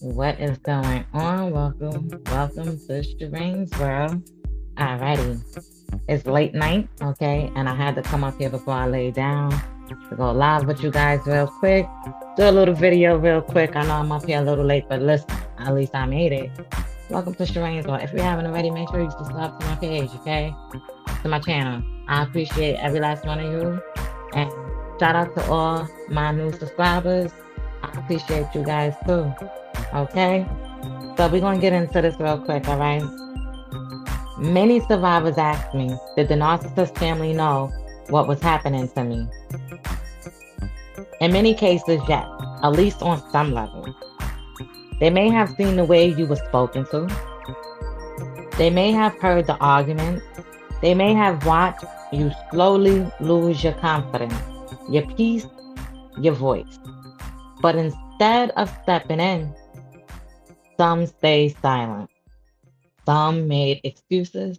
What is going on? Welcome to Shireen's World. Alrighty, it's late night, okay, and I had to come up here before I lay down to go live with you guys real quick. Do a little video real quick. I know I'm up here a little late, but listen, at least I made it. Welcome to Shireen's World. If you haven't already, make sure you subscribe to my page, okay, to my channel. I appreciate every last one of you, and shout out to all my new subscribers. I appreciate you guys too. Okay, so we're gonna get into this real quick, all right? Many survivors ask me, did the narcissist family know what was happening to me? In many cases, yes, at least on some level. They may have seen the way you were spoken to. They may have heard the arguments. They may have watched you slowly lose your confidence, your peace, your voice. But instead of stepping in, some stayed silent. Some made excuses.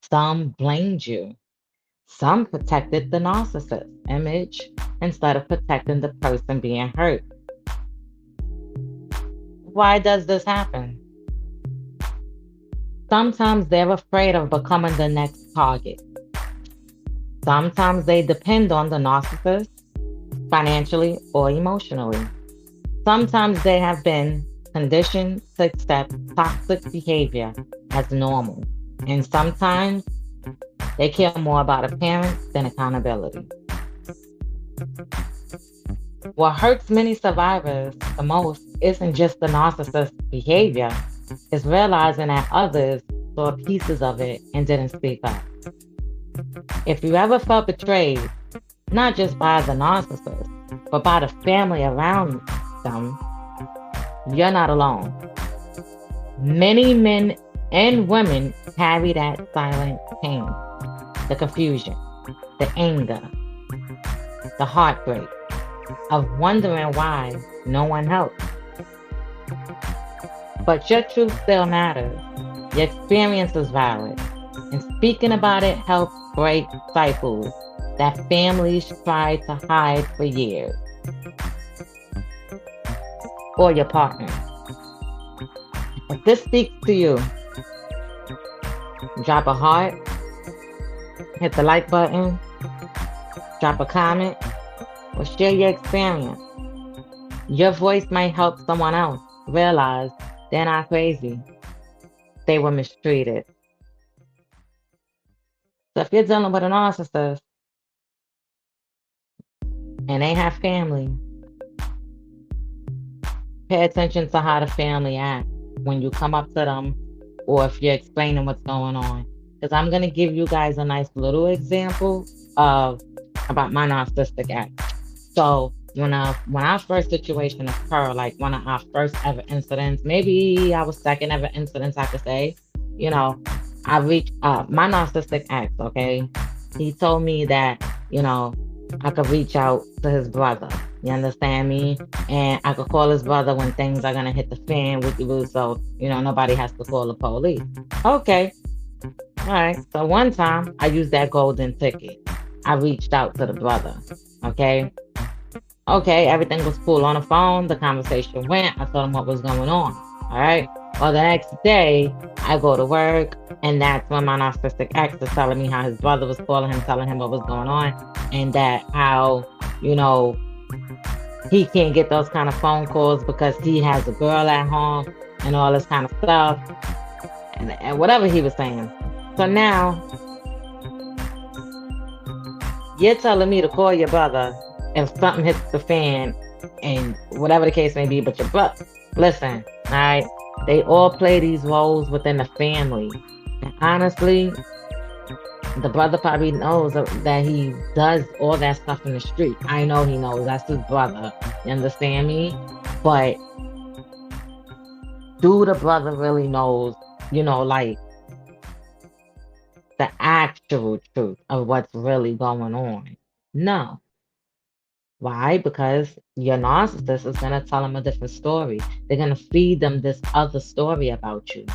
Some blamed you. Some protected the narcissist image instead of protecting the person being hurt. Why does this happen? Sometimes they're afraid of becoming the next target. Sometimes they depend on the narcissist financially or emotionally. Sometimes they have been conditioned to accept toxic behavior as normal. And sometimes they care more about appearance than accountability. What hurts many survivors the most isn't just the narcissist's behavior, it's realizing that others saw pieces of it and didn't speak up. If you ever felt betrayed, not just by the narcissist, but by the family around them, you're not alone. Many men and women carry that silent pain, the confusion, the anger, the heartbreak of wondering why no one helps. But your truth still matters. Your experience is valid. And speaking about it helps break cycles that families try to hide for years. Or your partner. If this speaks to you, drop a heart, hit the like button, drop a comment, or share your experience. Your voice might help someone else realize they're not crazy. They were mistreated. So if you're dealing with a narcissist and they have family, pay attention to how the family acts when you come up to them or if you're explaining what's going on. Because I'm going to give you guys a nice little example about my narcissistic ex. So when our first situation occurred, like one of our first ever incidents, maybe our second ever incidents, I could say, I reached my narcissistic ex, okay? He told me that, I could reach out to his brother. You understand me? And I could call his brother when things are gonna hit the fan with you, so nobody has to call the police. Okay. All right. So one time I used that golden ticket. I reached out to the brother. Okay. Okay, everything was cool on the phone. The conversation went. I told him what was going on. All right. Well, the next day I go to work, and that's when my narcissistic ex is telling me how his brother was calling him, telling him what was going on, and that how, he can't get those kind of phone calls because he has a girl at home and all this kind of stuff, and whatever he was saying. So now you're telling me to call your brother if something hits the fan and whatever the case may be, but your brother, listen, all right, they all play these roles within the family. And honestly, the brother probably knows that he does all that stuff in the street. I know he knows. That's his brother. You understand me? But do the brother really knows, like the actual truth of what's really going on? No. Why? Because your narcissist is going to tell them a different story. They're going to feed them this other story about you.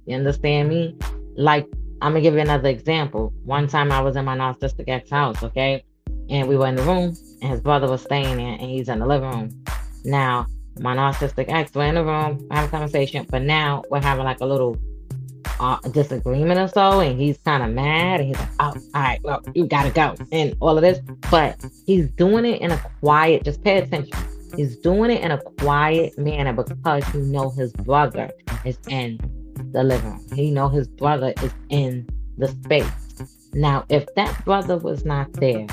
You understand me? Like, I'm going to give you another example. One time I was in my narcissistic ex house, okay? And we were in the room, and his brother was staying there, and he's in the living room. Now, My narcissistic ex, we're in the room, I have a conversation, but now we're having like a little disagreement or so, and he's kind of mad, and he's like, "Oh, all right, well, you gotta go," and all of this. But he's doing it in a quiet. Just pay attention. He's doing it in a quiet manner because he know his brother is in the living room. He know his brother is in the space. Now, if that brother was not there,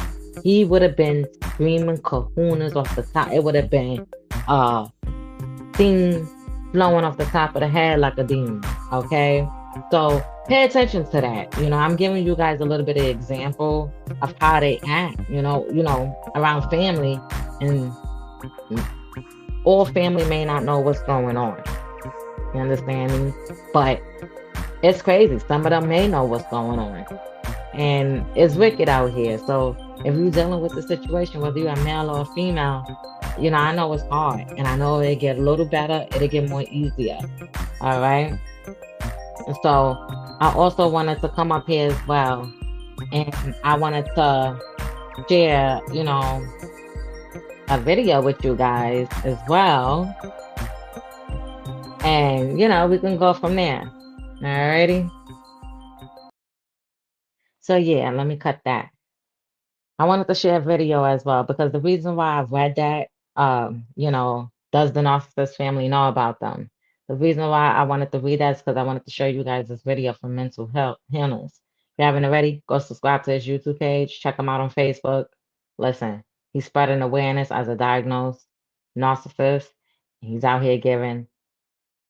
he would have been screaming kahunas off the top. It would have been uh things flowing off the top of the head like a demon. Okay. So pay attention to that. I'm giving you guys a little bit of example of how they act, around family, and all family may not know what's going on. You understand me? But it's crazy. Some of them may know what's going on. And it's wicked out here. So if you're dealing with the situation, whether you're a male or a female, I know it's hard, and I know it'll get a little better, it'll get more easier. All right. And so I also wanted to come up here as well, and I wanted to share, a video with you guys as well. And, we can go from there. Alrighty. So yeah, let me cut that. I wanted to share a video as well because the reason why I've read that, does the narcissist family know about them? The reason why I wanted to read that is because I wanted to show you guys this video from mental health healers. If you haven't already, go subscribe to his YouTube page, check him out on Facebook. Listen, he's spreading awareness as a diagnosed narcissist. He's out here giving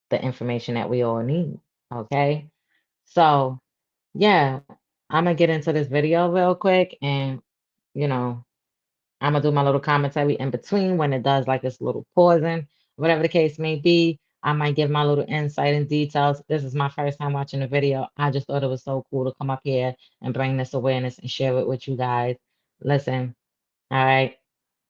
the information that we all need. Okay. So yeah, I'm gonna get into this video real quick, and you know, I'm gonna do my little commentary in between when it does like this little pausing, whatever the case may be. I might give my little insight and details. This is my first time watching the video. I just thought it was so cool to come up here and bring this awareness and share it with you guys. Listen, all right,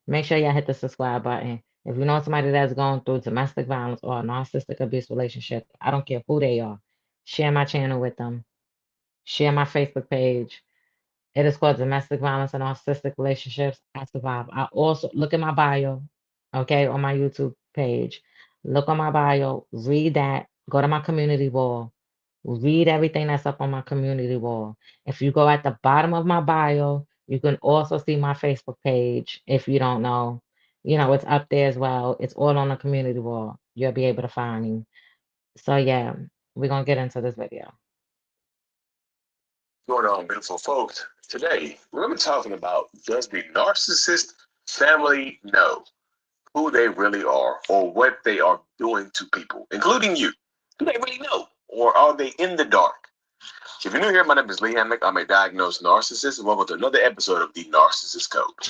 make sure y'all hit the subscribe button. If you know somebody that's going through domestic violence or a narcissistic abuse relationship, I don't care who they are, share my channel with them. Share my Facebook page. It is called Domestic Violence and Narcissistic Relationships I Survive. I also look at my bio, okay, on my YouTube page. Look on my bio, read that, go to my community wall, read everything that's up on my community wall. If you go at the bottom of my bio, you can also see my Facebook page if you don't know. It's up there as well. It's all on the community wall. You'll be able to find me. So yeah, we're gonna get into this video. Going on, beautiful folks? Today, we're going to be talking about, does the narcissist family know who they really are or what they are doing to people, including you? Do they really know, or are they in the dark? If you're new here, my name is Lee Hammock. I'm a diagnosed narcissist, and welcome to another episode of The Narcissist Code.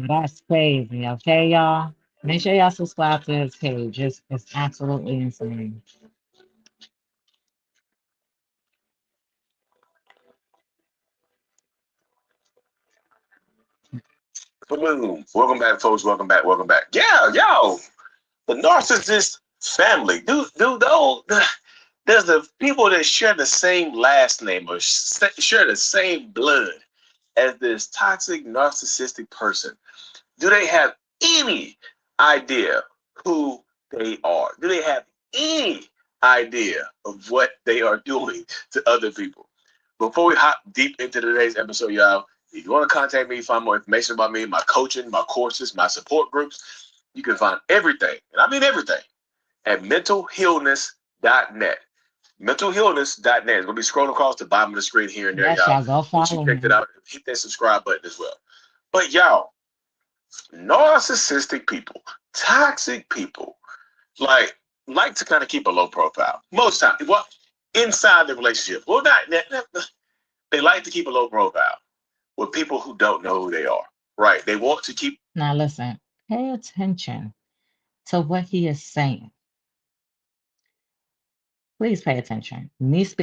That's crazy, okay, y'all? Make sure y'all subscribe to his page. It's absolutely insane. Boom. Welcome back, folks. Welcome back. Welcome back. Yeah, yo, the narcissist family. There's the people that share the same last name or share the same blood as this toxic narcissistic person. Do they have any idea who they are? Do they have any idea of what they are doing to other people? Before we hop deep into today's episode, y'all, if you want to contact me, find more information about me, my coaching, my courses, my support groups, you can find everything, and I mean everything, at mentalhealness.net. Mentalhealness.net is going to be scrolling across the bottom of the screen here and there, Yes, y'all. y'all go Once you follow check it him. out, hit that subscribe button as well. But y'all, narcissistic people, toxic people, like to kind of keep a low profile most times. Well, inside the relationship, well, not they like to keep a low profile with people who don't know who they are. Right? They want to keep. Now listen, pay attention to what he is saying. Please pay attention.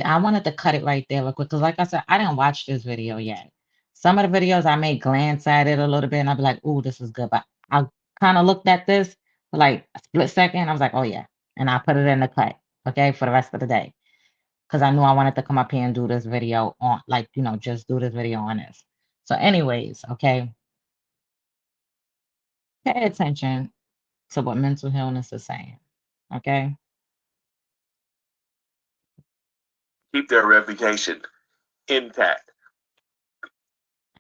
I wanted to cut it right there real quick because, like I said, I didn't watch this video yet. Some of the videos I may glance at it a little bit and I'll be like, "Ooh, this is good," but I kind of looked at this for like a split second. I was like, "Oh yeah," and I put it in the cut, okay, for the rest of the day because I knew I wanted to come up here and do this video on, like, just do this video on this. So, anyways, okay, Pay attention to what mental illness is saying. Okay. Keep their reputation intact.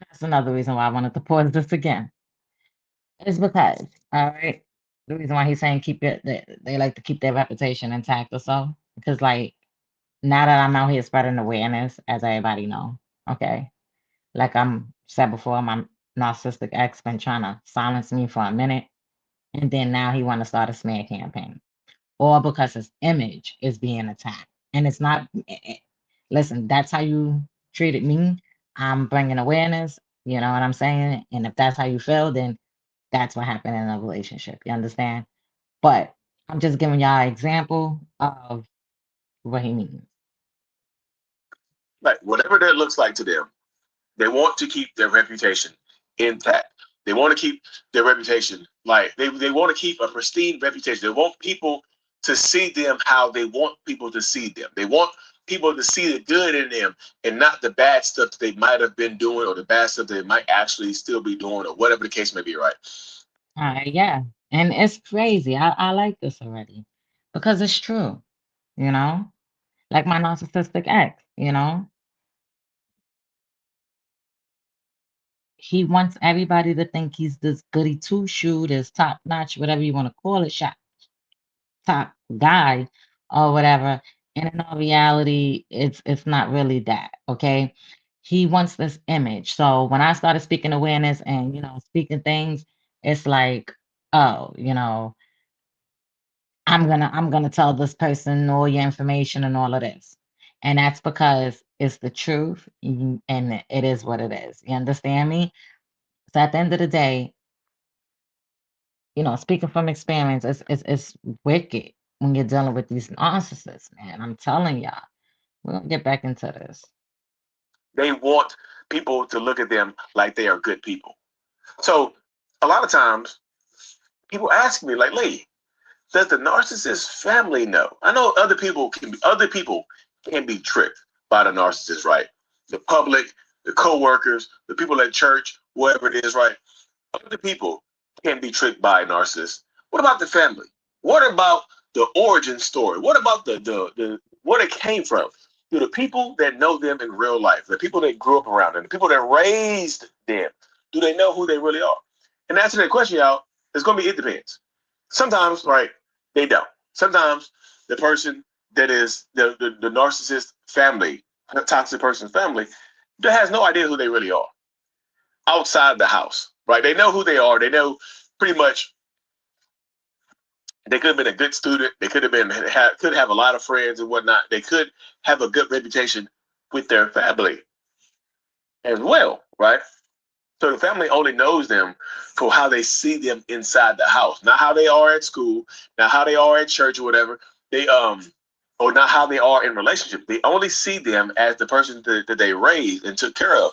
That's another reason why I wanted to pause this again. It's because, all right, the reason why he's saying keep it, they like to keep their reputation intact or so. Because, like, now that I'm out here spreading awareness, as everybody know, okay, like I'm said before, my narcissistic ex been trying to silence me for a minute, and then now he want to start a smear campaign, all because his image is being attacked, and it's not. Listen, that's how you treated me. I'm bringing awareness. You know what I'm saying? And if that's how you feel, then that's what happened in a relationship. You understand? But I'm just giving y'all an example of what he means. Like whatever that looks like to them, they want to keep their reputation intact. They want to keep their reputation like they want to keep a pristine reputation. They want people to see them how they want people to see them. They want people to see the good in them and not the bad stuff that they might have been doing or the bad stuff they might actually still be doing or whatever the case may be, right? Yeah. And it's crazy. I like this already because it's true, you know? Like my narcissistic ex, you know? He wants everybody to think he's this goody two shoe, this top notch, whatever you want to call it, shot top guy or whatever. And in all reality, it's not really that. Okay. He wants this image. So when I started speaking awareness and speaking things, it's like, oh, I'm gonna tell this person all your information and all of this. And that's because it's the truth and it is what it is. You understand me? So at the end of the day, speaking from experience, it's wicked when you're dealing with these narcissists, man. I'm telling y'all. We're gonna get back into this. They want people to look at them like they are good people. So a lot of times people ask me like, Lee, does the narcissist family know? I know other people can be tricked by the narcissist, right? The public, the co-workers, the people at church, whatever it is, right? Other people can be tricked by narcissists. What about the family? What about the origin story? What about the where it came from? Do the people that know them in real life, the people that grew up around them, the people that raised them, do they know who they really are? And to answer that question, y'all, it's gonna be it depends. Sometimes, right, they don't. Sometimes the person that is the narcissist family, the toxic person's family, that has no idea who they really are outside the house, right? They know who they are. They know pretty much. They could have been a good student. They could have a lot of friends and whatnot. They could have a good reputation with their family as well, right? So the family only knows them for how they see them inside the house, not how they are at school, not how they are at church or whatever. They or not how they are in relationship. They only see them as the person that they raised and took care of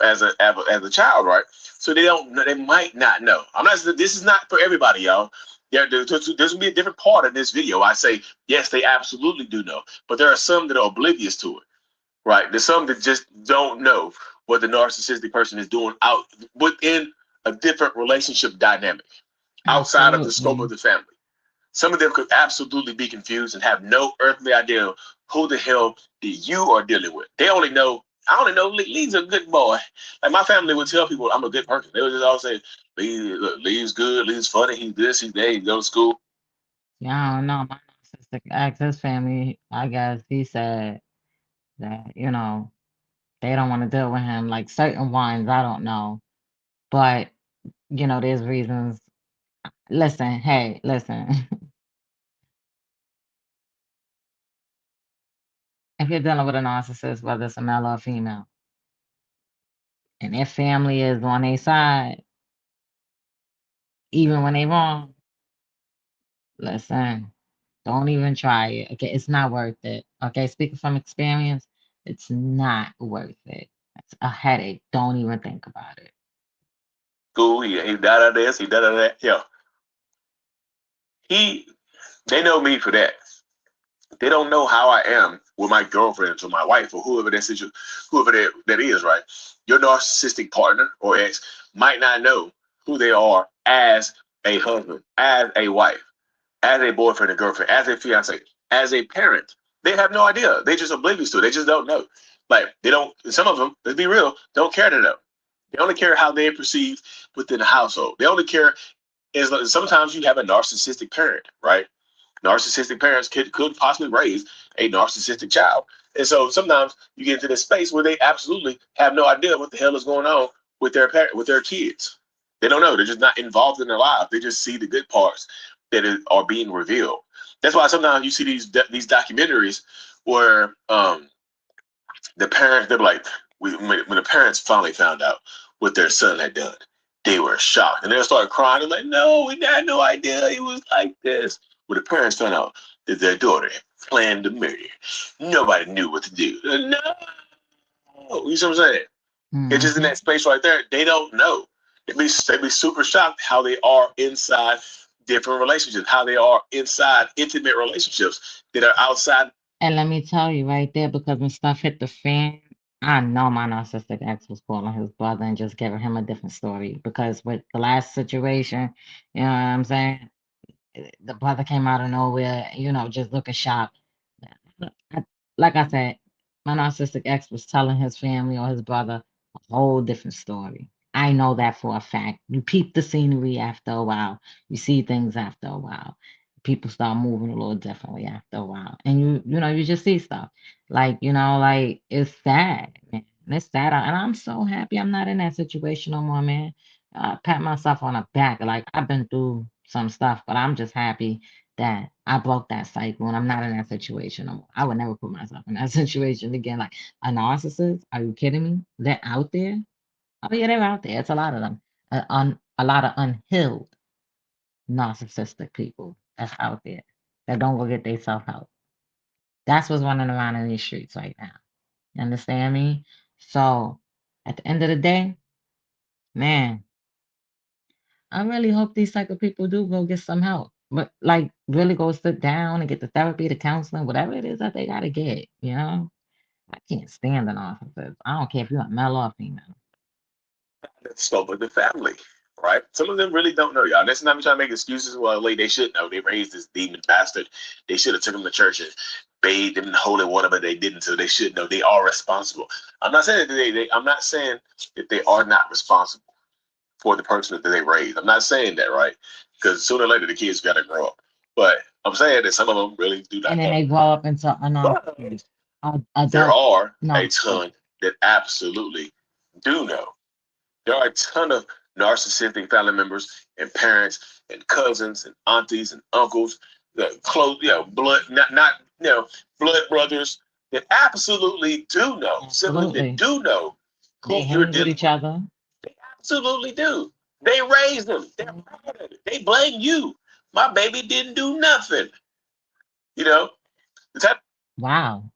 as a child, right? So they don't. They might not know. I'm not. This is not for everybody, y'all. Yeah, there's gonna be a different part of this video. I say yes, they absolutely do know, but there are some that are oblivious to it. Right. There's some that just don't know what the narcissistic person is doing out within a different relationship dynamic outside of the scope of Absolutely. the family. Some of them could absolutely be confused and have no earthly idea who the hell that you are dealing with. I only know Lee's a good boy. Like my family would tell people I'm a good person. They would just always say, Lee's good, Lee's funny, he's this, he's that, he goes to school. Yeah, I don't know. My narcissistic ex, his family, I guess he said that, they don't want to deal with him. Like certain ones, I don't know. But, there's reasons. Listen, hey, listen. If you're dealing with a narcissist, whether it's a male or a female, and their family is on their side, even when they wrong, listen, don't even try it. Okay, it's not worth it. Okay, speaking from experience, it's not worth it. It's a headache. Don't even think about it. School, he da this, he da that. Yeah. He they know me for that. They don't know how I am with my girlfriends or my wife or whoever that is, right? Your narcissistic partner or ex might not know who they are as a husband, as a wife, as a boyfriend and girlfriend, as a fiance, as a parent. They have no idea. They just oblivious to it. They just don't know. Like they don't. Some of them, let's be real, don't care to know. They only care how they're perceived within the household. They only care is like, sometimes you have a narcissistic parent, right? Narcissistic parents could possibly raise a narcissistic child. And so sometimes you get into this space where they absolutely have no idea what the hell is going on with their parent, with their kids. They don't know. They're just not involved in their lives. They just see the good parts that are being revealed. That's why sometimes you see these documentaries where the parents, they're like, when the parents finally found out what their son had done, they were shocked. And they'll start crying. They're like, no, we had no idea it was like this. When the parents found out that their daughter planned to murder, nobody knew what to do. No. You see what I'm saying? It's just in Mm-hmm. that space right there. They don't know. They'd be super shocked how they are inside different relationships, how they are inside intimate relationships that are outside. And let me tell you right there, because when stuff hit the fan, I know my narcissistic ex was calling his brother and just giving him a different story. Because with the last situation, you know what I'm saying? The brother came out of nowhere, just looking shocked. I- Like I said, my narcissistic ex was telling his family or his brother a whole different story. I know that for a fact. You peep the scenery after a while. You see things after a while. People start moving a little differently after a while. And you just see stuff. Like, it's sad, man. It's sad. And I'm so happy I'm not in that situation no more, man. I pat myself on the back. Like, I've been through some stuff, but I'm just happy that I broke that cycle and I'm not in that situation no more. I would never put myself in that situation again. Like a narcissist? Are you kidding me? They're out there. Oh yeah, they're out there. It's a lot of them. A lot of unhealed narcissistic people that's out there that don't go get their self help. That's what's running around in these streets right now. You understand me? So at the end of the day, man, I really hope these type of people do go get some help. But like really go sit down and get the therapy, the counseling, whatever it is that they gotta get. I can't stand the narcissist. I don't care if you're a male or female. The scope of the family, right? Some of them really don't know, y'all. That's not me trying to make excuses. Well, like, they should know. They raised this demon bastard. They should have took him to church and bathed him in holy water, but they didn't. So they should know they are responsible. I'm not saying that I'm not saying that they are not responsible for the person that they raised. I'm not saying that, right? Because sooner or later the kids got to grow up. But I'm saying that some of them really do And not then know. they grow up into a But narcissist, there adult are a narcissist. ton that absolutely do know. There are a ton of narcissistic family members and parents and cousins and aunties and uncles, the close, blood, not blood brothers that absolutely do know, siblings that Absolutely. do know They who you're hang with dealing each with. other. They absolutely do. They raised them. They're proud of it. They blame you. My baby didn't do nothing. You know, the type. Wow.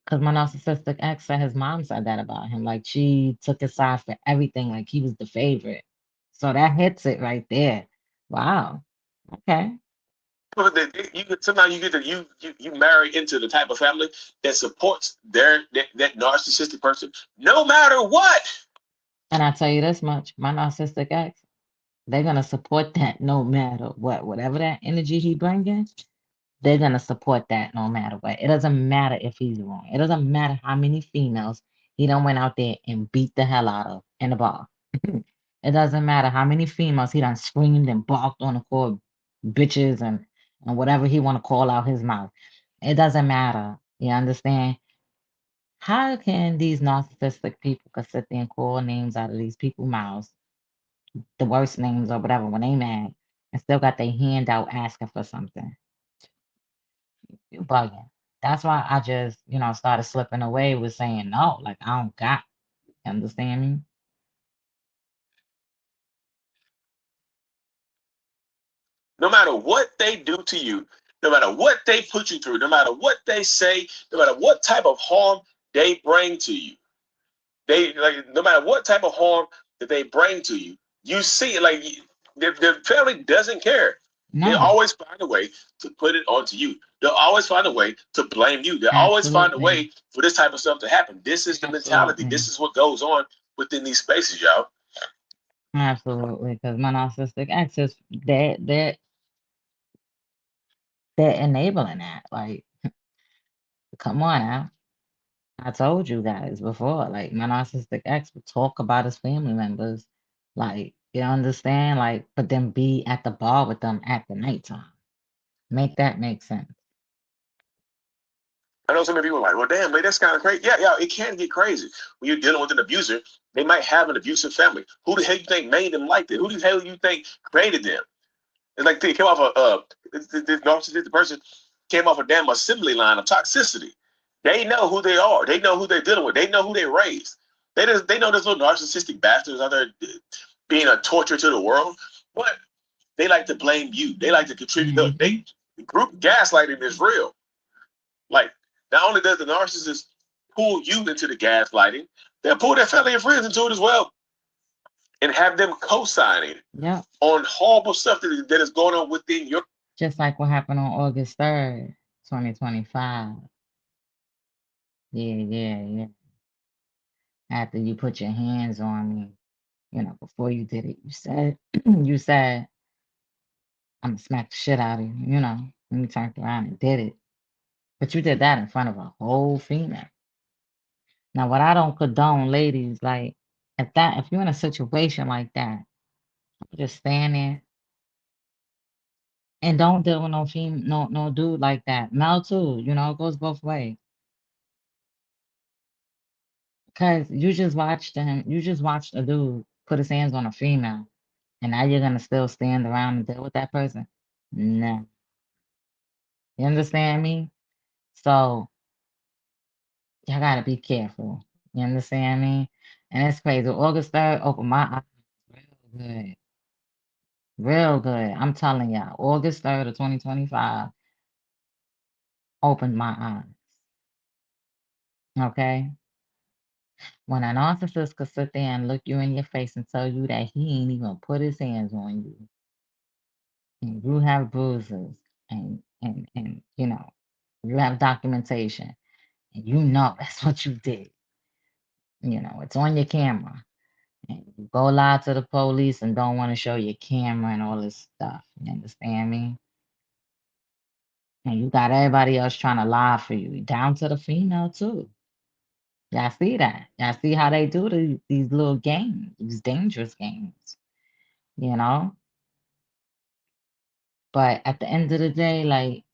Because my narcissistic ex said his mom said that about him. Like she took his side for everything, like he was the favorite. So that hits it right there. Wow. Okay. You could sometimes you get to you marry into the type of family that supports that narcissistic person no matter what. And I tell you this much, my narcissistic ex, they're gonna support that no matter what. Whatever that energy he bringing, they're gonna support that no matter what. It doesn't matter if he's wrong. It doesn't matter how many females he done went out there and beat the hell out of in the bar. It doesn't matter how many females he done screamed and barked on the court, bitches and whatever he want to call out his mouth. It doesn't matter. You understand? How can these narcissistic people could sit there and call names out of these people's mouths, the worst names or whatever, when they mad, and still got their hand out asking for something? You bugging. That's why I just, started slipping away with saying no. Like I don't got. You understand me? No matter what they do to you, no matter what they put you through, no matter what they say, no matter what type of harm they bring to you, they like no matter what type of harm that they bring to you, you see it like the family doesn't care. They No, always find a way to put it onto you. They'll always find a way to blame you. They'll always find a absolutely, way for this type of stuff to happen. This is the mentality. absolutely. This is what goes on within these spaces, y'all. Absolutely, because my narcissistic ex is they're enabling that. Like, come on now. I told you guys before, like my narcissistic ex would talk about his family members, like you understand, like, but then be at the bar with them at the nighttime. Make that make sense. I know some of you are like, well, damn, man, that's kind of crazy. Yeah, yeah, it can get crazy. When you're dealing with an abuser, they might have an abusive family. Who the hell you think made them like that? Who the hell you think created them? It's like they came off this narcissistic person came off a damn assembly line of toxicity. They know who they are. They know who they're dealing with. They know who they raised. They know there's little narcissistic bastards out there being a torture to the world. But they like to blame you. They like to contribute. Look, Hmm. the group gaslighting is real. Like, not only does the narcissist pull you into the gaslighting, they'll pull their family and friends into it as well and have them co-signing Yep. on horrible stuff that is going on within your. Just like what happened on August 3rd, 2025. Yeah, yeah, yeah. After you put your hands on me, before you did it, you said, you said, I'm gonna smack the shit out of you, and you turned around and did it. But you did that in front of a whole female. Now, what I don't condone, ladies, like, if you're in a situation like that, just stand there and don't deal with no dude like that. Male too, it goes both ways. Cause you just watched a dude put his hands on a female, and now you're gonna still stand around and deal with that person? No. You understand me? So y'all gotta be careful. You understand me? And it's crazy. August 3rd opened my eyes real good. Real good. I'm telling y'all, August 3rd of 2025 opened my eyes. Okay? When a narcissist could sit there and look you in your face and tell you that he ain't even put his hands on you, and you have bruises, and you have documentation, and that's what you did. It's on your camera. And you go lie to the police and don't want to show your camera and all this stuff. You understand me? And you got everybody else trying to lie for you, down to the female too. Y'all see that? Y'all see how they do these little games, these dangerous games, you know? But at the end of the day, like,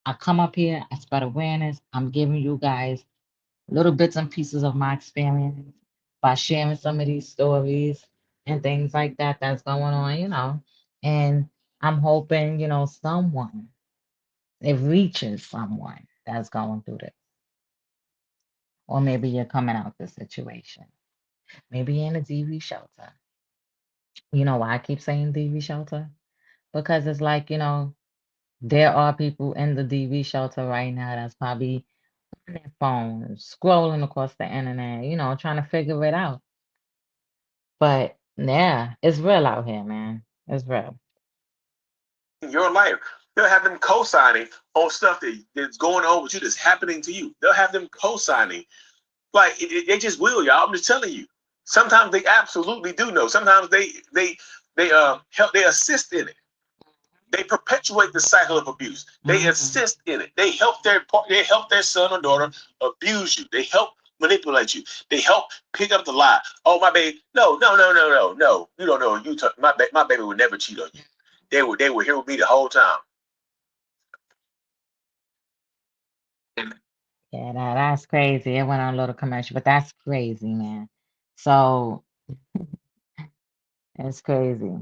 I come up here, I spread awareness. I'm giving you guys little bits and pieces of my experience by sharing some of these stories and things like that that's going on. And I'm hoping, someone, it reaches someone that's going through this. Or maybe you're coming out this situation. Maybe you're in a DV shelter. You know why I keep saying DV shelter? Because it's like, there are people in the DV shelter right now that's probably on their phones, scrolling across the internet, trying to figure it out. But yeah, it's real out here, man. It's real. Your life. They'll have them co-signing on stuff that's going on with you that's happening to you. They'll have them co-signing. Like they just will, y'all. I'm just telling you. Sometimes they absolutely do know. Sometimes they help, they assist in it. They perpetuate the cycle of abuse. They Hmm. assist in it. They help their son or daughter abuse you. They help manipulate you. They help pick up the lie. Oh, my baby. No, no, no, no, no, no. You don't know. My baby would never cheat on you. They were here with me the whole time. And Yeah, that's crazy. It went on a little commercial, but that's crazy, man. So it's crazy.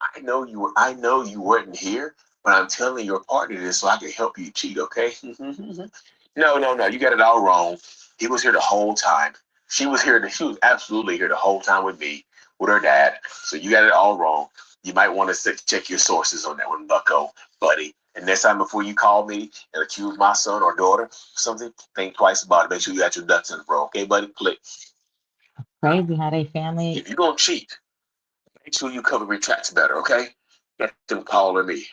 I know you weren't here, but I'm telling your partner this so I can help you cheat, okay? No, no, no. You got it all wrong. He was here the whole time. She was absolutely here the whole time with me, with her dad. So you got it all wrong. You might want to check your sources on that one, Bucko, buddy. And next time before you call me and accuse my son or daughter of something, think twice about it. Make sure you got your ducks in a row, okay, buddy? Click. Crazy how they family. If you're gonna cheat, make sure you cover your tracks better, okay? Get them calling me.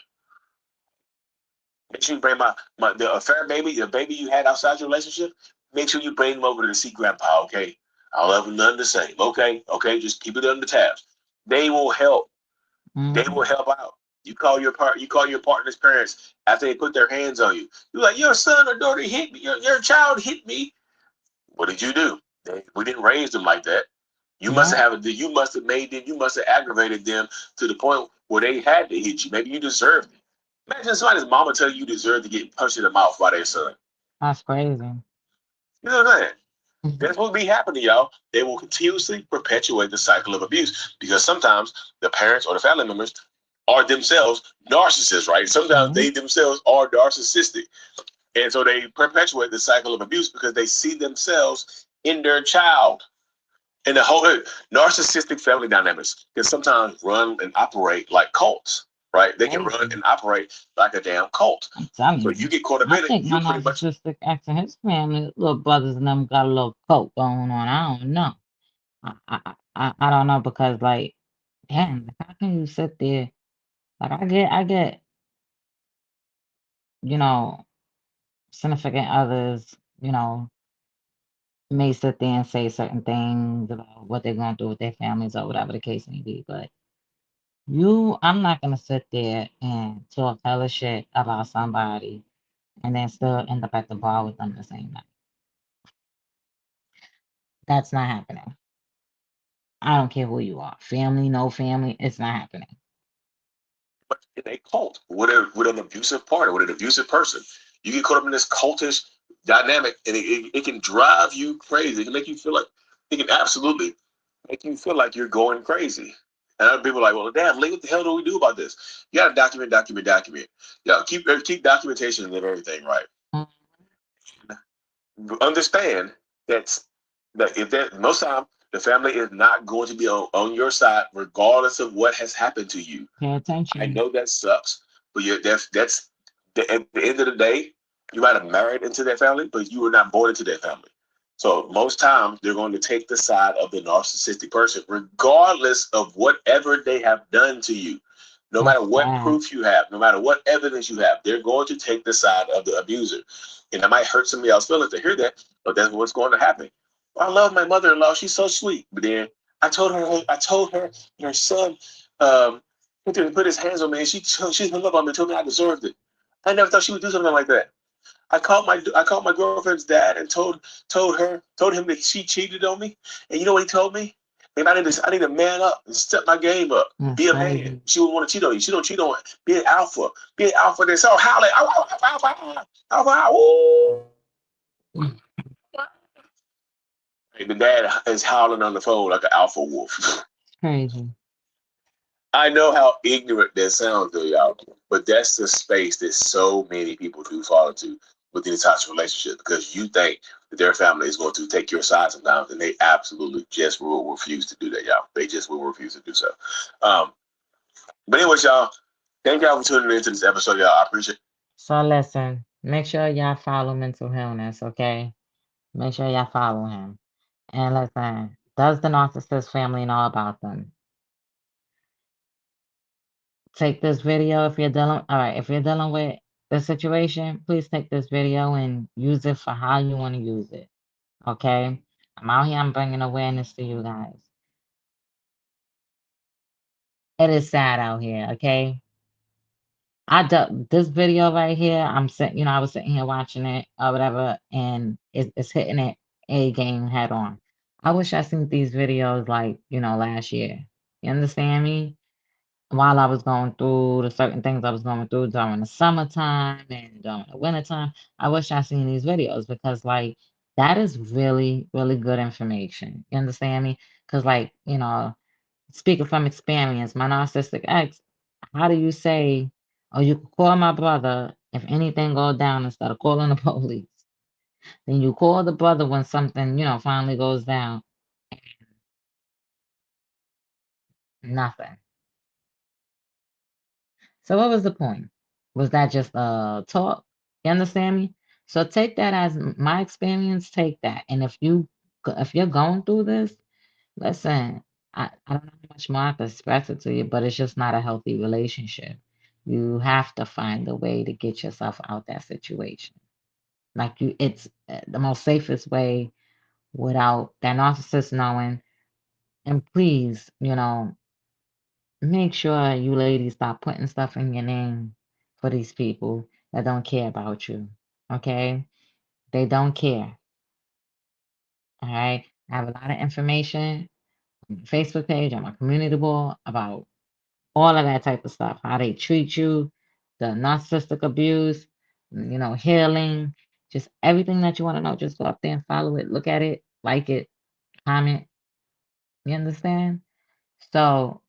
Make sure you bring the affair baby, the baby you had outside your relationship. Make sure you bring him over to see grandpa, okay? All of them none the same. Okay, okay, just keep it under tabs. They will help. They will Hmm. help out. You call your partner's parents after they put their hands on you. You're like, your son or daughter hit me. Your child hit me. What did you do? We didn't raise them like that. Yeah, You must have made them. You must have aggravated them to the point where they had to hit you. Maybe you deserved it. Imagine somebody's mama tell you deserve to get punched in the mouth by their son. that's crazy. You know what I'm saying? Mhm. That's what will be happening, y'all. They will continuously perpetuate the cycle of abuse because sometimes the parents or the family members are themselves narcissists, right? Sometimes Mhm. they themselves are narcissistic. And so they perpetuate the cycle of abuse because they see themselves in their child. And the whole narcissistic family dynamics can sometimes run and operate like cults, right? They can run Crazy. and operate like a damn cult. I'm telling So you. you get caught up I in it, think you my pretty much. narcissistic ex and his family, little brothers and them got a little coke going on. I don't know. I don't know because like, damn, like, how can you sit there? Like I get, you know, significant others, may sit there and say certain things about what they're going through with their families or whatever the case may be. But I'm not gonna sit there and talk hella shit about somebody and then still end up at the bar with them the same night. That's not happening. I don't care who you are. Family, no family, it's not happening. In a cult with an abusive partner, with an abusive person. You get caught up in this cultish dynamic, and it can drive you crazy. It can make you feel like it can absolutely make you feel like you're going crazy. And other people are like, well, damn, Lee, what the hell do we do about this? You got to document. Yeah, keep documentation of everything, right? Mm. Understand that if that most time the family is not going to be on your side regardless of what has happened to you. Pay I attention. know that sucks, but that's at the end of the day, you might have married into that family, but you were not born into that family. So most times they're going to take the side of the narcissistic person, regardless of whatever they have done to you. No That's matter what sad. proof you have, no matter what evidence you have, they're going to take the side of the abuser. And that might hurt somebody else's feelings to hear that, but that's what's going to happen. I love my mother-in-law; she's so sweet. But then I told her her son um, put his hands on me, and she hung up on me and told me I deserved it. I never thought she would do something like that. I called my girlfriend's dad and told him that she cheated on me. And you know what he told me? Man, I need to man up and step my game up. That's Be a man. crazy. She wouldn't want to cheat on you. She don't cheat on. Be an alpha. Be an alpha. That's all howling. Alpha, alpha, alpha, alpha, alpha. Ooh. Mm. The dad is howling on the phone like an alpha wolf. It's crazy. I know how ignorant that sounds to y'all, but that's the space that so many people do fall into within a toxic relationship because you think that their family is going to take your side sometimes, and they absolutely just will refuse to do that, y'all. They just will refuse to do so. Um, but anyways, y'all, thank y'all for tuning into this episode, y'all. I appreciate it. So listen, make sure y'all follow mental illness, okay? Make sure y'all follow him. And listen, does the narcissist family know about them? Take this video if you're dealing, all right, if you're dealing with the situation, please take this video and use it for how you want to use it, okay? I'm out here, I'm bringing awareness to you guys. It is sad out here, okay? This video right here, I'm sitting, I was sitting here watching it or whatever, and it's hitting it a game head on. I wish I seen these videos like, last year. You understand me? While I was going through the certain things I was going through during the summertime and during the wintertime, I wish I seen these videos because like that is really, really good information. You understand me? Because like, speaking from experience, my narcissistic ex, how do you say, oh, you could call my brother if anything goes down instead of calling the police? Then you call the brother when something, finally goes down. Nothing. So what was the point? Was that just talk? You understand me? So take that as my experience, take that. And if you're going through this, listen, I don't know how much more I can express it to you, but it's just not a healthy relationship. You have to find a way to get yourself out that situation. Like it's the most safest way without that narcissist knowing. And please, make sure you ladies stop putting stuff in your name for these people that don't care about you. Okay? They don't care. All right? I have a lot of information on my Facebook page, on my community board about all of that type of stuff, how they treat you, the narcissistic abuse, healing, just everything that you want to know. Just go up there and follow it, look at it, like it, comment. You understand? So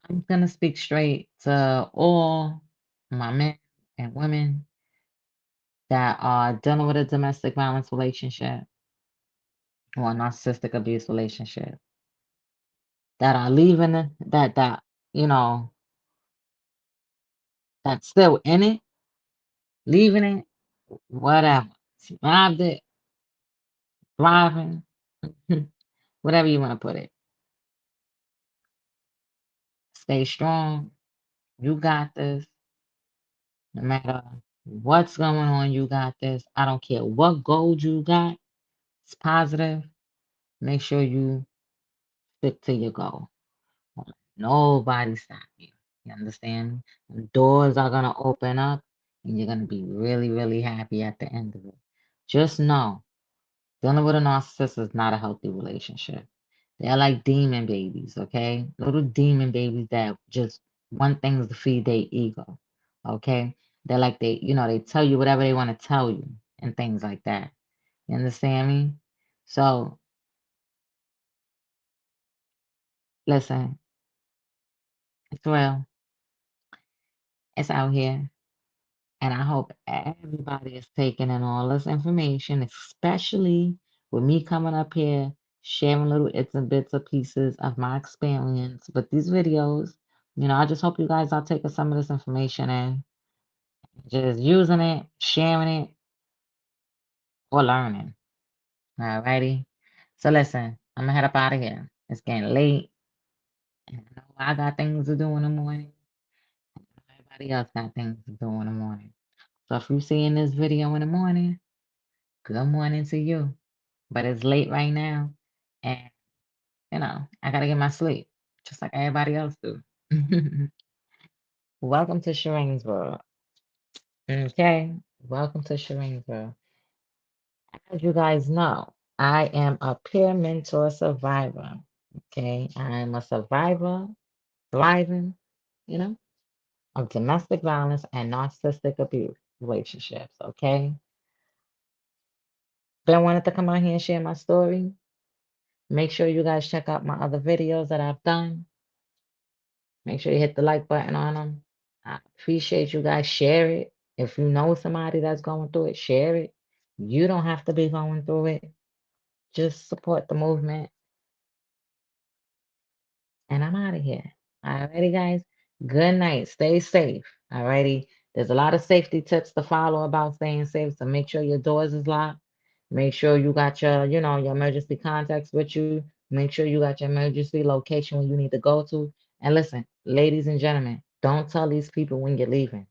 I'm going to speak straight to all my men and women that are dealing with a domestic violence relationship or a narcissistic abuse relationship, that are leaving it, you know, that's still in it, leaving it, whatever, survived it, thriving, whatever you want to put it. Stay strong. You got this. No matter what's going on, you got this. I don't care what goal you got. It's positive. Make sure you stick to your goal. Don't let nobody stop you. You understand? The doors are gonna open up and you're gonna be really, really happy at the end of it. Just know, dealing with a narcissist is not a healthy relationship. They're like demon babies, okay? Little demon babies that just want things to feed their ego, okay? They're like they tell you whatever they want to tell you and things like that. You understand me? So, listen, it's real. It's out here. And I hope everybody is taking in all this information, especially with me coming up here, sharing little its and bits of pieces of my experience with these videos. I just hope you guys are taking some of this information and just using it, sharing it, or learning. Alrighty. So listen, I'm gonna head up out of here. It's getting late, and I know I got things to do in the morning. Everybody else got things to do in the morning. So if you see in this video in the morning, good morning to you. But it's late right now, and I gotta get my sleep, just like everybody else do. Welcome to Shireen's World. Okay, welcome to Shireen's World. As you guys know, I am a peer mentor survivor. Okay, I'm a survivor, thriving, you know, of domestic violence and narcissistic abuse relationships. Okay, been wanted to come out here and share my story. Make sure you guys check out my other videos that I've done. Make sure you hit the like button on them. I appreciate you guys. Share it. If you know somebody that's going through it, share it. You don't have to be going through it. Just support the movement. And I'm out of here. Alrighty, guys. Good night. Stay safe. Alrighty. There's a lot of safety tips to follow about staying safe. So make sure your doors is locked. Make sure you got your emergency contacts with you. Make sure you got your emergency location when you need to go to. And listen, ladies and gentlemen, don't tell these people when you're leaving.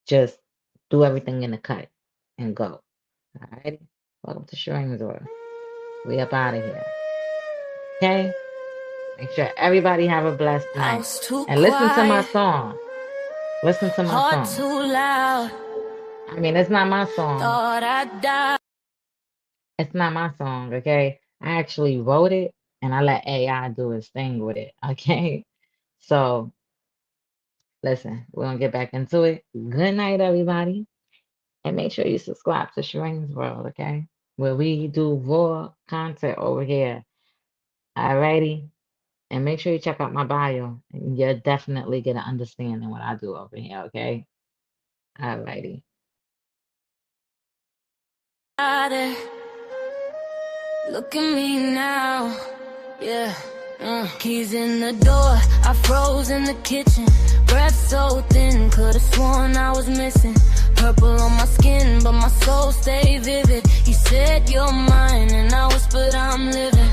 Just do everything in the cut and go. Alrighty. Welcome to Shireen's World. We up out of here. Okay? Make sure everybody have a blessed night. And listen to my song. Listen to my song. Too loud. I mean, it's not my song. Thought I'd die. It's not my song, okay? I actually wrote it and I let AI do its thing with it, okay? So, listen, we're gonna get back into it. Good night, everybody. And make sure you subscribe to Shireen's World, okay? Where we do raw content over here. Alrighty? And make sure you check out my bio. And you'll definitely get an understanding what I do over here, okay? Alrighty. Look at me now. Yeah. Keys in the door, I froze in the kitchen. Breath so thin, could've sworn I was missing. Purple on my skin, but my soul stayed vivid. He said you're mine, and I whispered I'm living.